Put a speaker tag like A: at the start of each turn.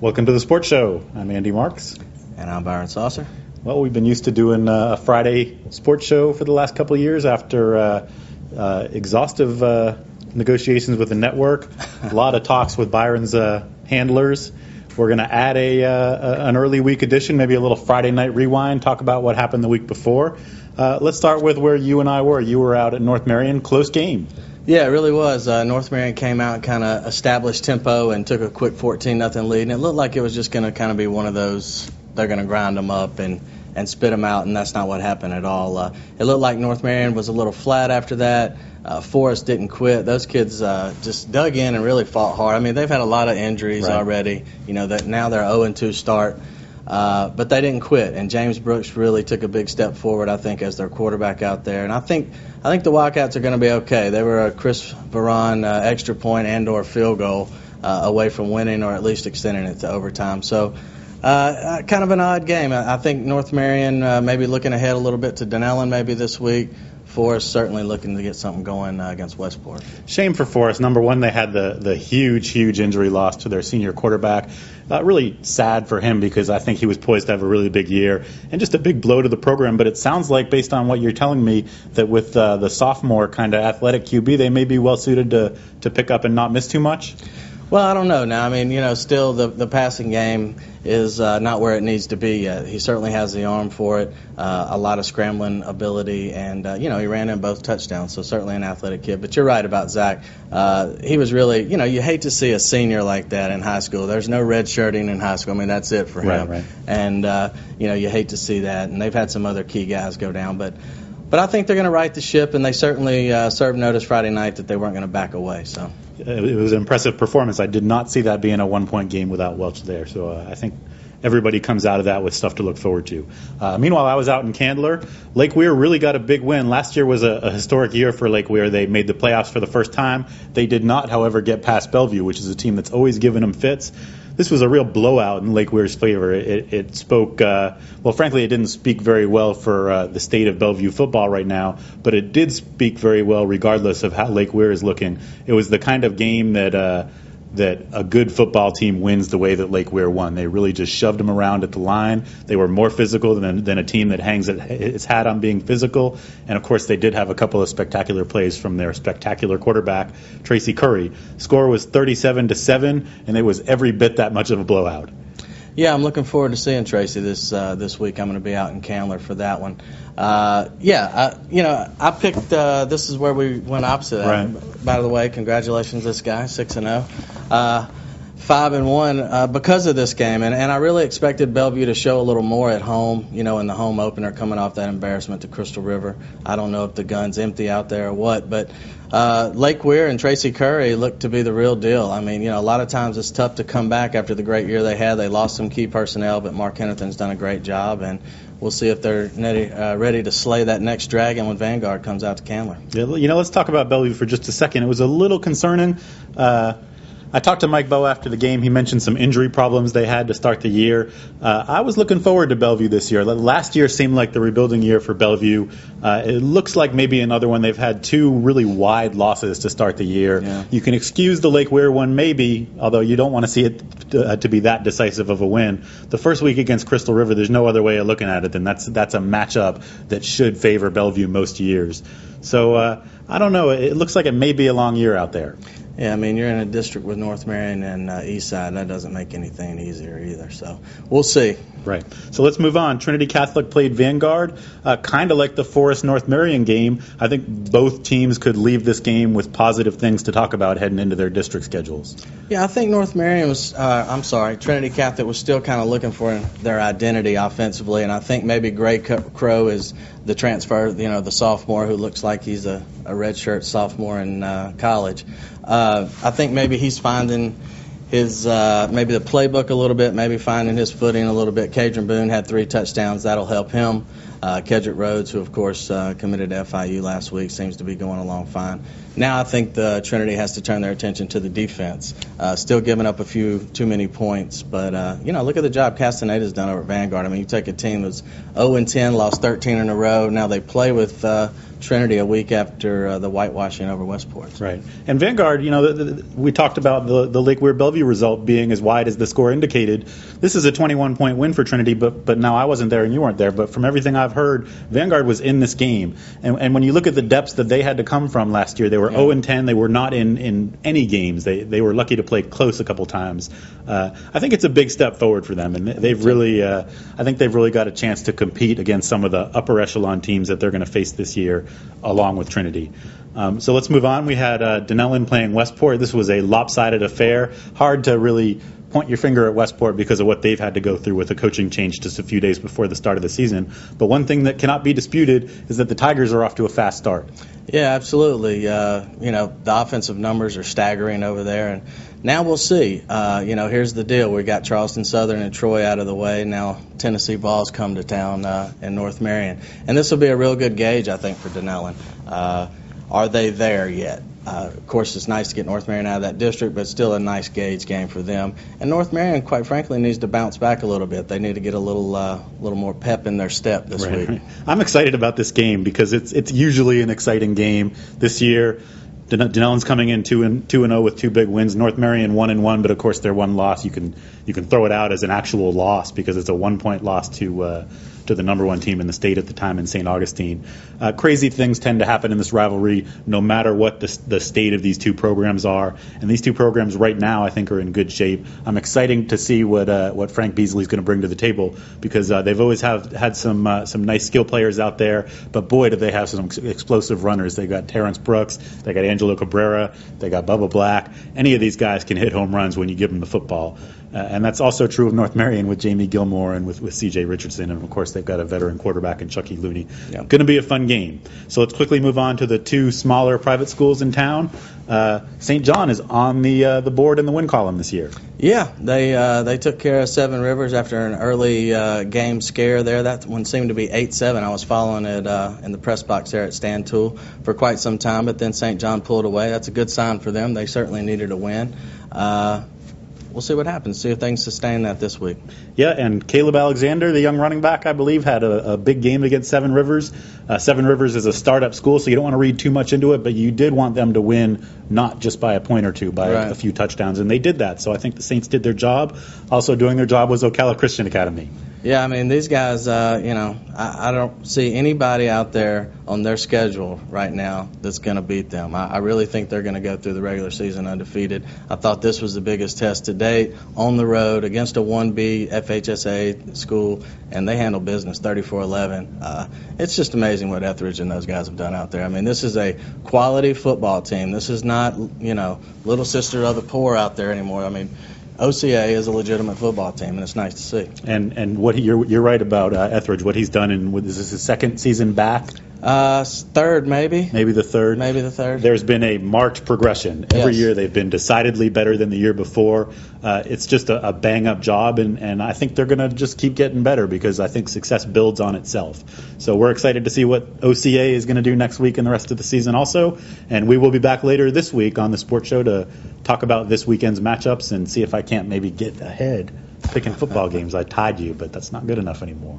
A: Welcome to the Sports Show. I'm Andy Marks.
B: And I'm Byron Saucer.
A: Well, we've been used to doing a Friday sports show for the last couple of years after exhaustive negotiations with the network. A lot of talks with Byron's handlers. We're going to add an early week edition, maybe a little Friday night rewind, talk about what happened the week before. Let's start with where you and I were. You were out at North Marion. Close game.
B: Yeah, it really was. North Marion came out and kind of established tempo and took a quick 14-0 lead. And it looked like it was just going to kind of be one of those, they're going to grind them up and spit them out, and that's not what happened at all. It looked like North Marion was a little flat after that. Forest didn't quit. Those kids just dug in and really fought hard. I mean, they've had a lot of injuries already. You know, that now they're 0-2 start. But they didn't quit, and James Brooks really took a big step forward, I think, as their quarterback out there. And I think the Wildcats are going to be okay. They were a Chris Veron extra point and/or field goal away from winning, or at least extending it to overtime. So kind of an odd game. I think North Marion maybe looking ahead a little bit to Dunellen maybe this week. Forest certainly looking to get something going against Westport.
A: Shame for Forest. Number one, they had the huge injury loss to their senior quarterback. Really sad for him because I think he was poised to have a really big year and just a big blow to the program. But it sounds like, based on what you're telling me, that with the sophomore kind of athletic QB, they may be well suited to pick up and not miss too much.
B: Well, I don't know now. I mean, still the passing game is not where it needs to be yet. He certainly has the arm for it, a lot of scrambling ability, and, he ran in both touchdowns, so certainly an athletic kid. But you're right about Zach. He was really, you hate to see a senior like that in high school. There's no red shirting in high school. I mean, that's it for him.
A: Right.
B: And, you hate to see that. And they've had some other key guys go down. But I think they're going to right the ship, and they certainly served notice Friday night that they weren't going to back away. So
A: it was an impressive performance. I did not see that being a one-point game without Welch there. So I think everybody comes out of that with stuff to look forward to. Meanwhile, I was out in Candler. Lake Weir really got a big win. Last year was a historic year for Lake Weir. They made the playoffs for the first time. They did not, however, get past Bellevue, which is a team that's always given them fits. This was a real blowout in Lake Weir's favor. It spoke, frankly, it didn't speak very well for the state of Bellevue football right now, but it did speak very well regardless of how Lake Weir is looking. It was the kind of game that a good football team wins the way that Lake Weir won. They really just shoved them around at the line. They were more physical than a team that hangs its hat on being physical. And, of course, they did have a couple of spectacular plays from their spectacular quarterback, Tracy Curry. Score was 37-7, and it was every bit that much of a blowout.
B: Yeah, I'm looking forward to seeing Tracy this week. I'm going to be out in Candler for that one. I picked. This is where we went opposite.
A: Right.
B: By the way, congratulations, this guy, 6-0, 5-1 because of this game, and I really expected Bellevue to show a little more at home. In the home opener, coming off that embarrassment to Crystal River. I don't know if the gun's empty out there or what, but Lake Weir and Tracy Curry look to be the real deal. I mean, a lot of times it's tough to come back after the great year they had. They lost some key personnel, but Mark Hennethon's done a great job, and we'll see if they're ready to slay that next dragon when Vanguard comes out to Candler.
A: Yeah, let's talk about Bellevue for just a second. It was a little concerning. I talked to Mike Bowe after the game. He mentioned some injury problems they had to start the year. I was looking forward to Bellevue this year. Last year seemed like the rebuilding year for Bellevue. It looks like maybe another one. They've had two really wide losses to start the year. Yeah. You can excuse the Lake Weir one maybe, although you don't want to see it to be that decisive of a win. The first week against Crystal River, there's no other way of looking at it than that's a matchup that should favor Bellevue most years. So I don't know. It looks like it may be a long year out there.
B: Yeah, I mean, you're in a district with North Marion and Eastside. That doesn't make anything easier either. So we'll see.
A: Right. So let's move on. Trinity Catholic played Vanguard, kind of like the Forest North Marion game. I think both teams could leave this game with positive things to talk about heading into their district schedules. Yeah,
B: I think Trinity Catholic was still kind of looking for their identity offensively, and I think maybe Gray Crow is the transfer, the sophomore who looks like he's a redshirt sophomore in college. I think maybe he's finding his maybe the playbook a little bit, maybe finding his footing a little bit. Cadron Boone had 3 touchdowns. That'll help him. Kedrick Rhodes, who, of course, committed to FIU last week, seems to be going along fine. Now I think the Trinity has to turn their attention to the defense. Still giving up a few too many points, but, look at the job Castaneda's done over at Vanguard. I mean, you take a team that's 0-10, lost 13 in a row. Now they play with Trinity a week after the whitewashing over Westport.
A: Right. And Vanguard, we talked about the Lake Weir Bellevue result being as wide as the score indicated. This is a 21-point win for Trinity, but now I wasn't there and you weren't there. But from everything I've heard, Vanguard was in this game. And when you look at the depths that they had to come from last year, they were 0-10. They were not in any games. They were lucky to play close a couple times. I think it's a big step forward for them, and they've really, I think they've really got a chance to compete against some of the upper echelon teams that they're going to face this year, along with Trinity. So let's move on. We had Dunellen playing Westport. This was a lopsided affair. Hard to really point your finger at Westport because of what they've had to go through with a coaching change just a few days before the start of the season. But one thing that cannot be disputed is that the Tigers are off to a fast start.
B: Yeah, absolutely. The offensive numbers are staggering over there, and now we'll see. Here's the deal: we got Charleston Southern and Troy out of the way. Now Tennessee Vols come to town in North Marion, and this will be a real good gauge, I think, for Dunellen. Are they there yet? Of course, it's nice to get North Marion out of that district, but still a nice gauge game for them. And North Marion, quite frankly, needs to bounce back a little bit. They need to get a little more pep in their step this week.
A: I'm excited about this game because it's usually an exciting game. This year, Dunellen's coming in 2-0 with two big wins. North Marion 1-1, but of course their one loss you can throw it out as an actual loss because it's a 1-point loss to the number one team in the state at the time in St. Augustine. Crazy things tend to happen in this rivalry no matter what the state of these two programs are. And these two programs right now I think are in good shape. I'm excited to see what Frank Beasley's going to bring to the table because they've always had some nice skill players out there, but boy do they have some explosive runners. They got Terrence Brooks, they got Angelo Cabrera, they got Bubba Black. Any of these guys can hit home runs when you give them the football. And that's also true of North Marion with Jamie Gilmore and with C.J. Richardson. And, of course, they've got a veteran quarterback in Chucky Looney. Going to be a fun game. So let's quickly move on to the two smaller private schools in town. St. John is on the board in the win column this year.
B: Yeah, they took care of Seven Rivers after an early game scare there. That one seemed to be 8-7. I was following it in the press box there at Stantoul for quite some time, but then St. John pulled away. That's a good sign for them. They certainly needed a win. We'll see what happens, see if they can sustain that this week.
A: Yeah, and Caleb Alexander, the young running back, I believe, had a big game against Seven Rivers. Seven Rivers is a startup school, so you don't want to read too much into it, but you did want them to win not just by a point or two, by a few touchdowns, and they did that. So I think the Saints did their job. Also doing their job was Ocala Christian Academy.
B: Yeah, I mean, these guys, I don't see anybody out there on their schedule right now that's going to beat them. I really think they're going to go through the regular season undefeated. I thought this was the biggest test to date on the road against a 1B FHSA school, and they handled business 34-11. It's just amazing what Etheridge and those guys have done out there. I mean, this is a quality football team. This is not, little sister of the poor out there anymore. I mean, OCA is a legitimate football team, and it's nice to see.
A: And what you're right about Etheridge. What he's done is this his second season back?
B: Third, maybe.
A: Maybe the third.
B: Maybe the third.
A: There's been a marked progression. Every year they've been decidedly better than the year before. It's just a bang-up job, and I think they're going to just keep getting better because I think success builds on itself. So we're excited to see what OCA is going to do next week and the rest of the season also. And we will be back later this week on the Sports Show to talk about this weekend's matchups and see if I can't maybe get ahead picking football games. I tied you, but that's not good enough anymore.